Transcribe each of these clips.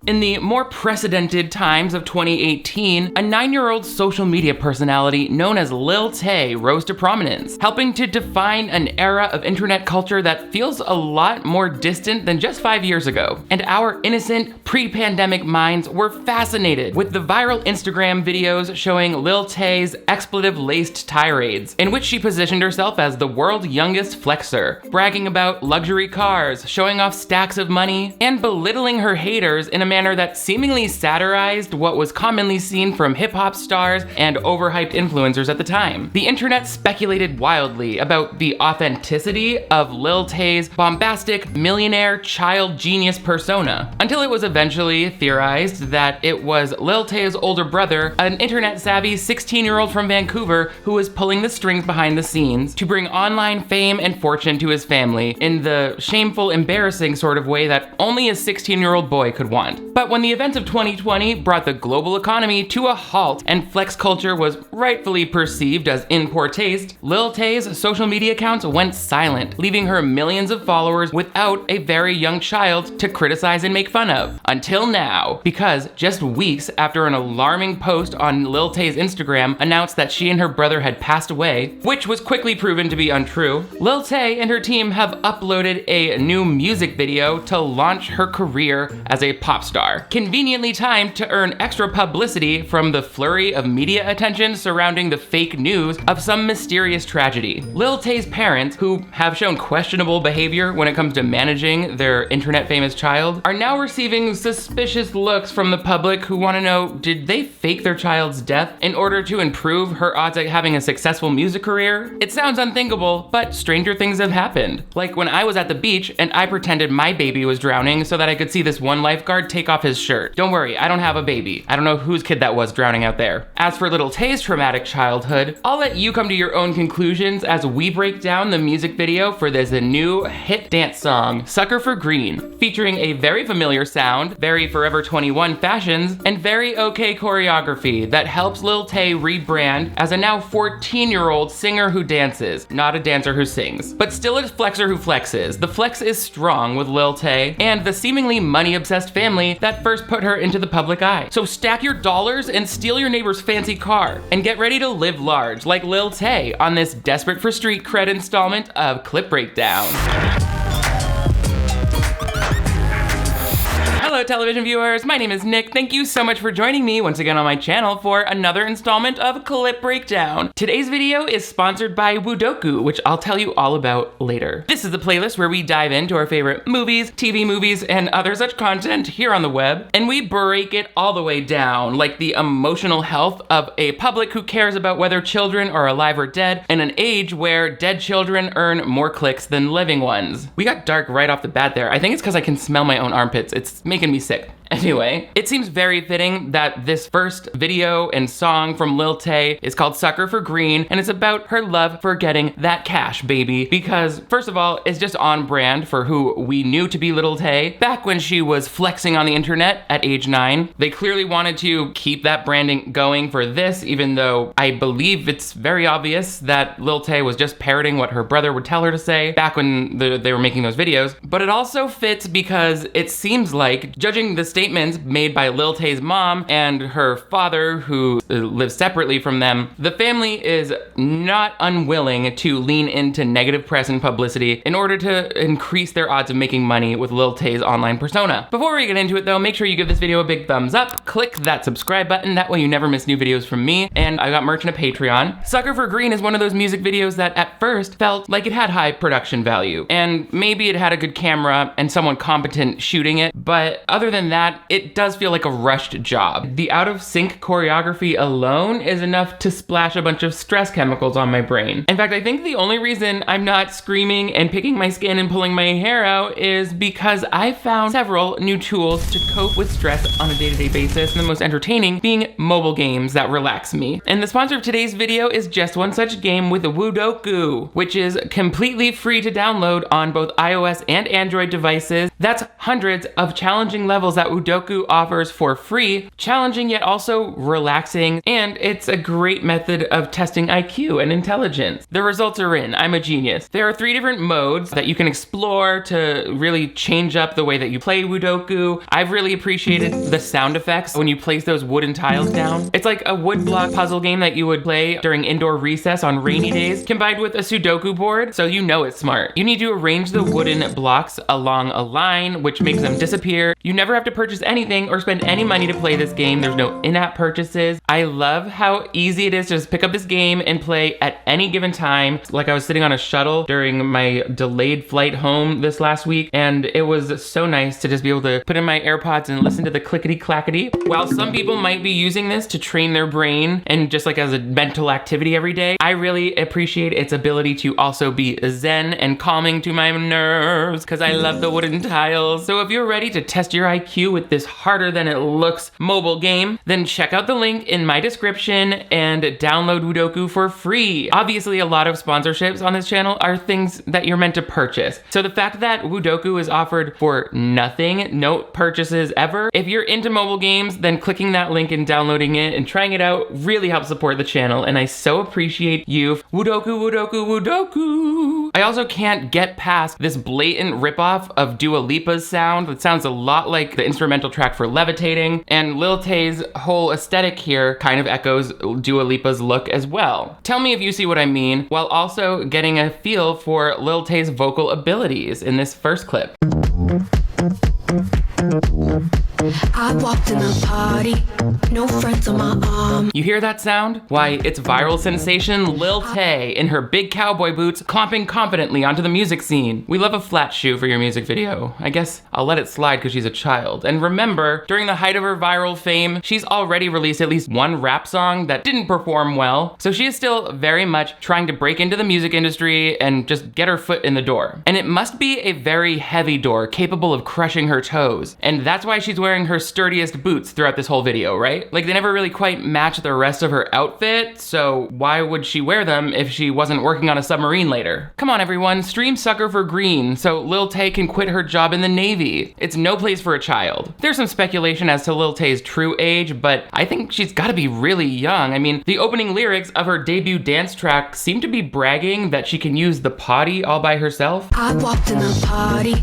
In the more precedented times of 2018, a 9-year-old social media personality known as Lil Tay rose to prominence, helping to define an era of internet culture that feels a lot more distant than just 5 years ago. And our innocent, pre-pandemic minds were fascinated with the viral Instagram videos showing Lil Tay's expletive-laced tirades, in which she positioned herself as the world's youngest flexer, bragging about luxury cars, showing off stacks of money, and belittling her haters in a manner that seemingly satirized what was commonly seen from hip-hop stars and overhyped influencers at the time. The internet speculated wildly about the authenticity of Lil Tay's bombastic millionaire child genius persona, until it was eventually theorized that it was Lil Tay's older brother, an internet-savvy 16-year-old from Vancouver who was pulling the strings behind the scenes to bring online fame and fortune to his family in the shameful, embarrassing sort of way that only a 16-year-old boy could want. But when the events of 2020 brought the global economy to a halt and flex culture was rightfully perceived as in poor taste, Lil Tay's social media accounts went silent, leaving her millions of followers without a very young child to criticize and make fun of. Until now, because just weeks after an alarming post on Lil Tay's Instagram announced that she and her brother had passed away, which was quickly proven to be untrue, Lil Tay and her team have uploaded a new music video to launch her career as a pop star, conveniently timed to earn extra publicity from the flurry of media attention surrounding the fake news of some mysterious tragedy. Lil Tay's parents, who have shown questionable behavior when it comes to managing their internet famous child, are now receiving suspicious looks from the public who want to know, did they fake their child's death in order to improve her odds at having a successful music career? It sounds unthinkable, but stranger things have happened. Like when I was at the beach and I pretended my baby was drowning so that I could see this one lifeguard take off his shirt. Don't worry, I don't have a baby. I don't know whose kid that was drowning out there. As for Lil Tay's traumatic childhood, I'll let you come to your own conclusions as we break down the music video for this new hit dance song, Sucker for Green, featuring a very familiar sound, very Forever 21 fashions, and very okay choreography that helps Lil Tay rebrand as a now 14-year-old singer who dances, not a dancer who sings, but still a flexer who flexes. The flex is strong with Lil Tay and the seemingly money-obsessed family that first put her into the public eye. So stack your dollars and steal your neighbor's fancy car and get ready to live large like Lil Tay on this desperate for street cred installment of Clip Breakdown. Hello television viewers, my name is Nick. Thank you so much for joining me once again on my channel for another installment of Clip Breakdown. Today's video is sponsored by Woodoku, which I'll tell you all about later. This is the playlist where we dive into our favorite movies, TV movies, and other such content here on the web, and we break it all the way down, like the emotional health of a public who cares about whether children are alive or dead in an age where dead children earn more clicks than living ones. We got dark right off the bat there. I think it's because I can smell my own armpits. It's making me sick. Anyway, it seems very fitting that this first video and song from Lil Tay is called Sucker for Green, and it's about her love for getting that cash, baby. Because, first of all, it's just on brand for who we knew to be Lil Tay back when she was flexing on the internet at age 9. They clearly wanted to keep that branding going for this, even though I believe it's very obvious that Lil Tay was just parroting what her brother would tell her to say back when they were making those videos. But it also fits because it seems like, judging the statements made by Lil Tay's mom and her father, who lives separately from them, the family is not unwilling to lean into negative press and publicity in order to increase their odds of making money with Lil Tay's online persona. Before we get into it though, make sure you give this video a big thumbs up, click that subscribe button, that way you never miss new videos from me, and I got merch and a Patreon. Sucker for Green is one of those music videos that at first felt like it had high production value, and maybe it had a good camera and someone competent shooting it, but other than that, it does feel like a rushed job. The out-of-sync choreography alone is enough to splash a bunch of stress chemicals on my brain. In fact, I think the only reason I'm not screaming and picking my skin and pulling my hair out is because I found several new tools to cope with stress on a day-to-day basis, and the most entertaining being mobile games that relax me. And the sponsor of today's video is just one such game with Woodoku, which is completely free to download on both iOS and Android devices. That's hundreds of challenging levels that Woodoku offers for free, challenging yet also relaxing, and it's a great method of testing IQ and intelligence. The results are in. I'm a genius. There are 3 different modes that you can explore to really change up the way that you play Woodoku. I've really appreciated the sound effects when you place those wooden tiles down. It's like a wood block puzzle game that you would play during indoor recess on rainy days, combined with a Sudoku board, so you know it's smart. You need to arrange the wooden blocks along a line, which makes them disappear. You never have to purchase anything or spend any money to play this game. There's no in-app purchases. I love how easy it is to just pick up this game and play at any given time. Like I was sitting on a shuttle during my delayed flight home this last week, and it was so nice to just be able to put in my AirPods and listen to the clickety-clackety. While some people might be using this to train their brain and just like as a mental activity every day, I really appreciate its ability to also be zen and calming to my nerves because I love the wooden tiles. So if you're ready to test your IQ with this harder than it looks mobile game, then check out the link in my description and download Woodoku for free. Obviously, a lot of sponsorships on this channel are things that you're meant to purchase. So the fact that Woodoku is offered for nothing, no purchases ever, if you're into mobile games, then clicking that link and downloading it and trying it out really helps support the channel, and I so appreciate you. Woodoku, Woodoku, Woodoku. I also can't get past this blatant ripoff of Dua Lipa's sound. It sounds a lot like the instrumental track for Levitating, and Lil Tay's whole aesthetic here kind of echoes Dua Lipa's look as well. Tell me if you see what I mean, while also getting a feel for Lil Tay's vocal abilities in this first clip. I walked in a party, no friends on my arm. You hear that sound? Why, it's viral sensation Lil Tay in her big cowboy boots clomping confidently onto the music scene. We love a flat shoe for your music video. I guess I'll let it slide because she's a child. And remember, during the height of her viral fame, she's already released at least one rap song that didn't perform well. So she is still very much trying to break into the music industry and just get her foot in the door. And it must be a very heavy door capable of crushing her toes. And that's why she's wearing her sturdiest boots throughout this whole video, right? Like they never really quite match the rest of her outfit, so why would she wear them if she wasn't working on a submarine later? Come on everyone, stream Sucker for Green so Lil Tay can quit her job in the Navy. It's no place for a child. There's some speculation as to Lil Tay's true age, but I think she's gotta be really young. I mean, the opening lyrics of her debut dance track seem to be bragging that she can use the potty all by herself. I walked in a party,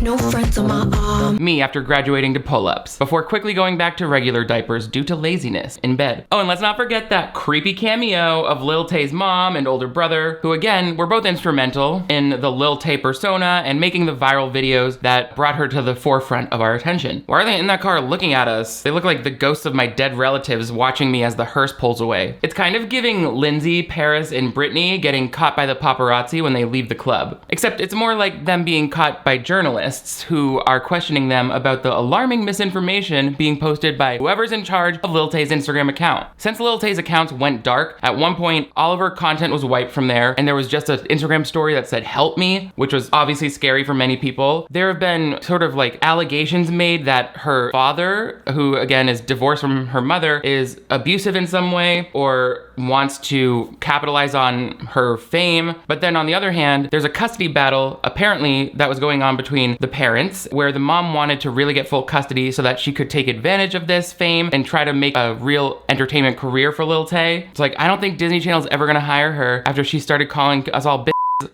no friends on my arm. Me after graduating to pull-ups, before quickly going back to regular diapers due to laziness in bed. Oh, and let's not forget that creepy cameo of Lil Tay's mom and older brother, who again were both instrumental in the Lil Tay persona and making the viral videos that brought her to the forefront of our attention. Why are they in that car looking at us? They look like the ghosts of my dead relatives watching me as the hearse pulls away. It's kind of giving Lindsay, Paris, and Brittany getting caught by the paparazzi when they leave the club. Except it's more like them being caught by journalists who are questioning them about the alarming misinformation being posted by whoever's in charge of Lil Tay's Instagram account. Since Lil Tay's accounts went dark, at one point all of her content was wiped from there, and there was just an Instagram story that said help me, which was obviously scary for many people. There have been sort of like allegations made that her father, who again is divorced from her mother, is abusive in some way or wants to capitalize on her fame. But then on the other hand, there's a custody battle apparently that was going on between the parents, where the mom wanted to really get full custody so that she could take advantage of this fame and try to make a real entertainment career for Lil Tay. It's like, I don't think Disney Channel's ever gonna hire her after she started calling us all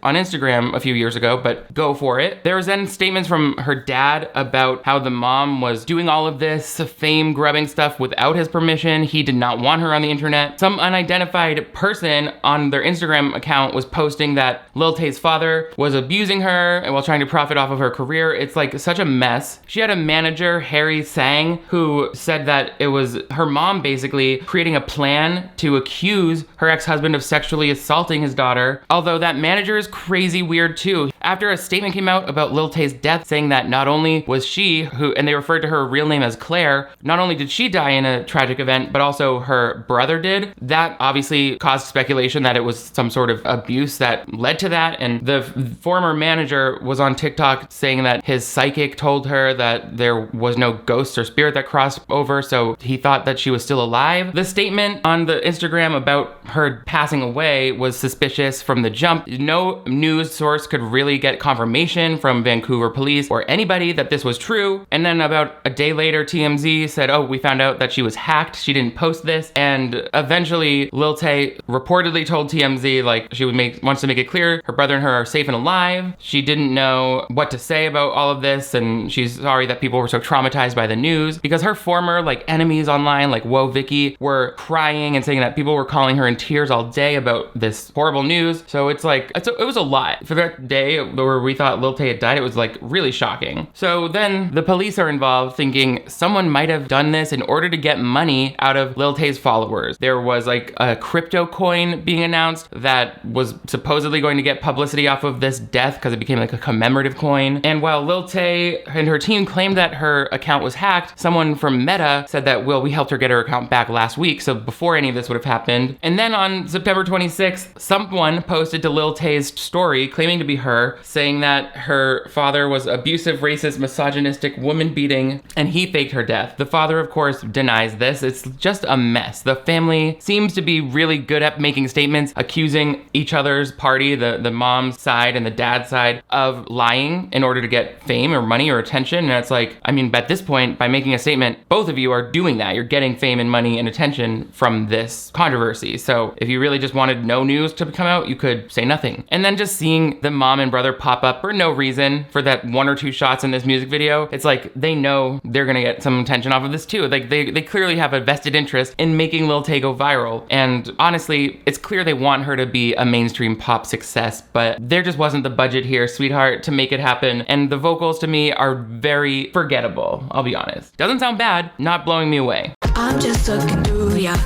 on Instagram a few years ago, but go for it. There was then statements from her dad about how the mom was doing all of this fame grubbing stuff without his permission. He did not want her on the internet. Some unidentified person on their Instagram account was posting that Lil Tay's father was abusing her while trying to profit off of her career. It's like such a mess. She had a manager, Harry Sang, who said that it was her mom basically creating a plan to accuse her ex-husband of sexually assaulting his daughter, although that manager is crazy weird too. After a statement came out about Lil Tay's death saying that not only was she, and they referred to her real name as Claire, not only did she die in a tragic event, but also her brother did. That obviously caused speculation that it was some sort of abuse that led to that, and the former manager was on TikTok saying that his psychic told her that there was no ghost or spirit that crossed over, so he thought that she was still alive. The statement on the Instagram about her passing away was suspicious from the jump. No no news source could really get confirmation from Vancouver police or anybody that this was true. And then about a day later, TMZ said, oh, we found out that she was hacked. She didn't post this. And eventually Lil Tay reportedly told TMZ like she wants to make it clear her brother and her are safe and alive. She didn't know what to say about all of this, and she's sorry that people were so traumatized by the news, because her former like enemies online like Whoa Vicky were crying and saying that people were calling her in tears all day about this horrible news. So it's like it was a lot. For that day where we thought Lil Tay had died, it was like really shocking. So then the police are involved, thinking someone might have done this in order to get money out of Lil Tay's followers. There was like a crypto coin being announced that was supposedly going to get publicity off of this death because it became like a commemorative coin. And while Lil Tay and her team claimed that her account was hacked, someone from Meta said that, well, we helped her get her account back last week, so before any of this would have happened. And then on September 26th, someone posted to Lil Tay's story claiming to be her, saying that her father was abusive, racist, misogynistic, woman beating, and he faked her death. The father, of course, denies this. It's just a mess. The family seems to be really good at making statements, accusing each other's party, the mom's side and the dad's side, of lying in order to get fame or money or attention. And it's like, I mean, at this point, by making a statement, both of you are doing that. You're getting fame and money and attention from this controversy. So if you really just wanted no news to come out, you could say nothing. And then just seeing the mom and brother pop up for no reason for that one or two shots in this music video, it's like they know they're gonna get some attention off of this too. Like they clearly have a vested interest in making Lil Tay go viral. And honestly, it's clear they want her to be a mainstream pop success, but there just wasn't the budget here, sweetheart, to make it happen. And the vocals to me are very forgettable, I'll be honest. Doesn't sound bad, not blowing me away. I'm just looking through ya.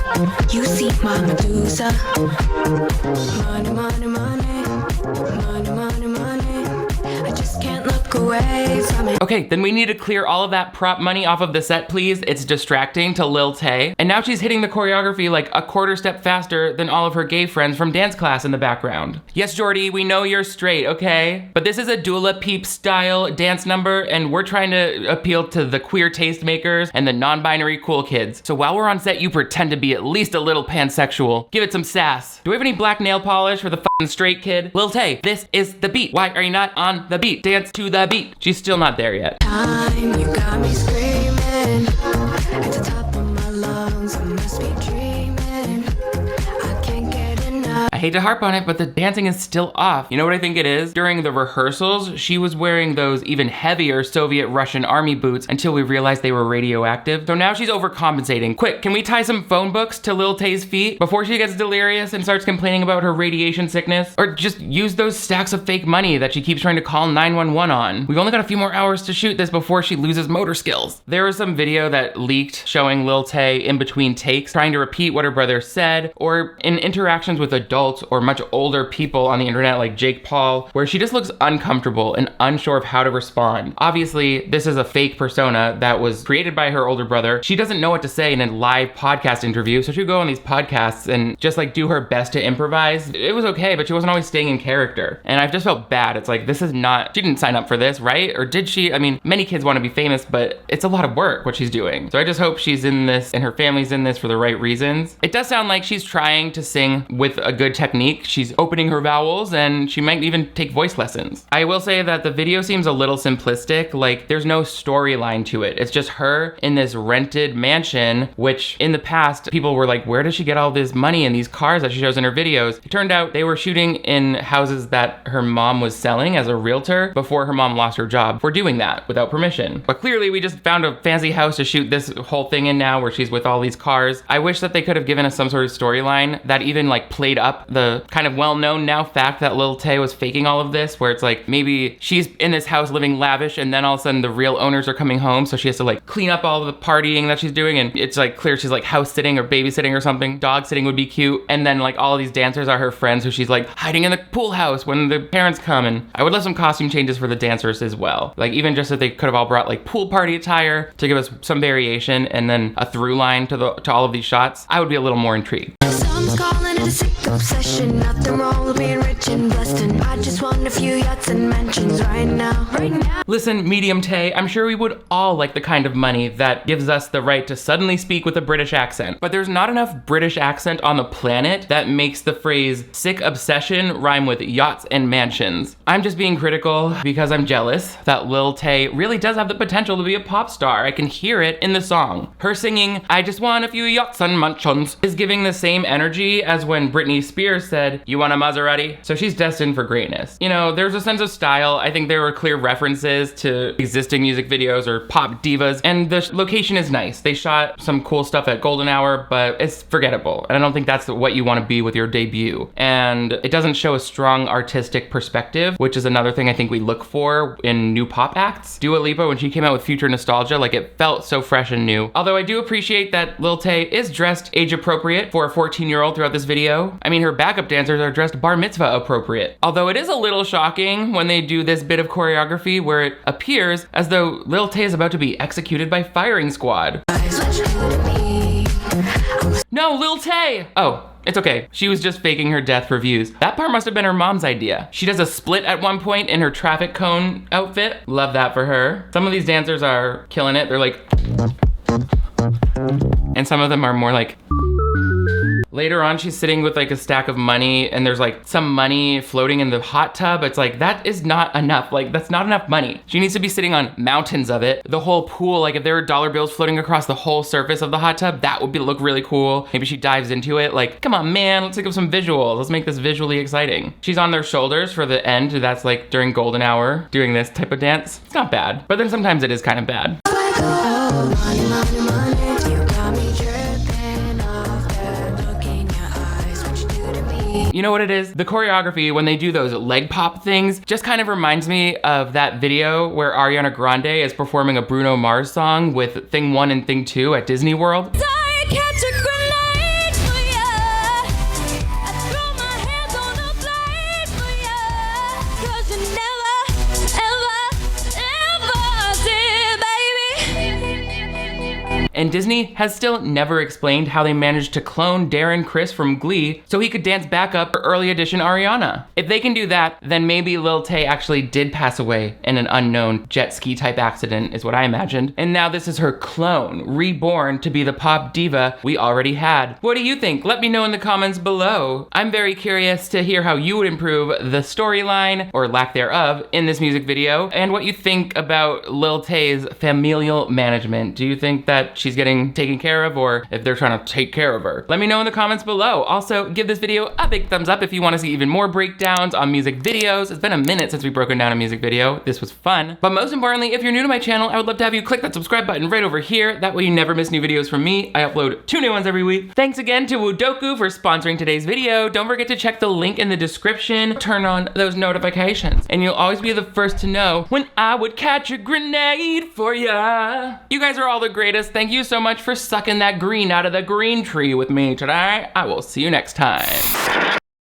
You see my Medusa. Money, money, money. Money, money, money. I just can't look away from it. Okay, then we need to clear all of that prop money off of the set, please. It's distracting to Lil Tay. And now she's hitting the choreography like a quarter step faster than all of her gay friends from dance class in the background. Yes, Jordy, we know you're straight, okay? But this is a Dula Peep style dance number, and we're trying to appeal to the queer tastemakers and the non-binary cool kids. So while we're on set, you pretend to be at least a little pansexual. Give it some sass. Do we have any black nail polish for the fucking straight kid? Lil Tay, this is the beat. Why are you not on the beat? Dance to the beat. She's still not there yet. Time, you got me screaming at the top of my lungs. I must be dreaming. I can't get enough. I hate to harp on it, but the dancing is still off. You know what I think it is? During the rehearsals, she was wearing those even heavier Soviet Russian army boots until we realized they were radioactive. So now she's overcompensating. Quick, can we tie some phone books to Lil Tay's feet before she gets delirious and starts complaining about her radiation sickness? Or just use those stacks of fake money that she keeps trying to call 911 on. We've only got a few more hours to shoot this before she loses motor skills. There was some video that leaked showing Lil Tay in between takes trying to repeat what her brother said, or in interactions with adults or much older people on the internet like Jake Paul, where she just looks uncomfortable and unsure of how to respond. Obviously, this is a fake persona that was created by her older brother. She doesn't know what to say in a live podcast interview, so she'd go on these podcasts and just like do her best to improvise. It was okay, but she wasn't always staying in character. And I've just felt bad. It's like, this is not, she didn't sign up for this, right? Or did she? I mean, many kids want to be famous, but it's a lot of work what she's doing. So I just hope she's in this and her family's in this for the right reasons. It does sound like she's trying to sing with a good technique. She's opening her vowels and she might even take voice lessons. I will say that the video seems a little simplistic. Like there's no storyline to it. It's just her in this rented mansion, which in the past people were like, where does she get all this money and these cars that she shows in her videos? It turned out they were shooting in houses that her mom was selling as a realtor before her mom lost her job for doing that without permission. But clearly we just found a fancy house to shoot this whole thing in now where she's with all these cars. I wish that they could have given us some sort of storyline that even like played up the kind of well-known now fact that Lil Tay was faking all of this, where it's like maybe she's in this house living lavish and then all of a sudden the real owners are coming home, so she has to like clean up all of the partying that she's doing, and it's like clear she's like house sitting or babysitting or something. Dog sitting would be cute. And then like all of these dancers are her friends who she's like hiding in the pool house when the parents come. And I would love some costume changes for the dancers as well. Like even just that they could have all brought like pool party attire to give us some variation and then a through line to all of these shots. I would be a little more intrigued. So Mom's calling it a sick obsession. Nothing wrong with being rich and blessed, and I just want a few yachts and mansions right now, right now. Listen, Medium Tay, I'm sure we would all like the kind of money that gives us the right to suddenly speak with a British accent, but there's not enough British accent on the planet that makes the phrase sick obsession rhyme with yachts and mansions. I'm just being critical because I'm jealous that Lil Tay really does have the potential to be a pop star. I can hear it in the song. Her singing, "I just want a few yachts and mansions," is giving the same energy as when Britney Spears said, "You want a Maserati?" So she's destined for greatness. You know, there's a sense of style. I think there were clear references to existing music videos or pop divas, and the location is nice. They shot some cool stuff at Golden Hour, but it's forgettable. And I don't think that's what you want to be with your debut. And it doesn't show a strong artistic perspective, which is another thing I think we look for in new pop acts. Dua Lipa, when she came out with Future Nostalgia, like it felt so fresh and new. Although I do appreciate that Lil Tay is dressed age appropriate for a 14-year-old throughout this video. I mean, her backup dancers are dressed bar mitzvah appropriate. Although it is a little shocking when they do this bit of choreography where it appears as though Lil Tay is about to be executed by firing squad. No, Lil Tay! Oh. It's okay. She was just faking her death for views. That part must have been her mom's idea. She does a split at one point in her traffic cone outfit. Love that for her. Some of these dancers are killing it. They're like... And some of them are more like... Later on, she's sitting with like a stack of money and there's like some money floating in the hot tub. It's like, that is not enough. Like, that's not enough money. She needs to be sitting on mountains of it. The whole pool, like if there were dollar bills floating across the whole surface of the hot tub, that would look really cool. Maybe she dives into it. Like, come on, man, let's think of some visuals. Let's make this visually exciting. She's on their shoulders for the end. That's like during Golden Hour, doing this type of dance. It's not bad, but then sometimes it is kind of bad. You know what it is? The choreography, when they do those leg pop things, just kind of reminds me of that video where Ariana Grande is performing a Bruno Mars song with Thing 1 and Thing 2 at Disney World. And Disney has still never explained how they managed to clone Darren Criss from Glee so he could dance back up for early edition Ariana. If they can do that, then maybe Lil Tay actually did pass away in an unknown jet ski type accident, is what I imagined. And now this is her clone, reborn to be the pop diva we already had. What do you think? Let me know in the comments below. I'm very curious to hear how you would improve the storyline, or lack thereof, in this music video, and what you think about Lil Tay's familial management. Do you think that she's getting taken care of, or if they're trying to take care of her? Let me know in the comments below. Also, give this video a big thumbs up if you want to see even more breakdowns on music videos. It's been a minute since we've broken down a music video. This was fun. But most importantly, if you're new to my channel, I would love to have you click that subscribe button right over here. That way you never miss new videos from me. I upload 2 new ones every week. Thanks again to Woodoku for sponsoring today's video. Don't forget to check the link in the description. Turn on those notifications, and you'll always be the first to know when I would catch a grenade for ya. You guys are all the greatest. Thank you so much for sucking that green out of the green tree with me today. I will see you next time.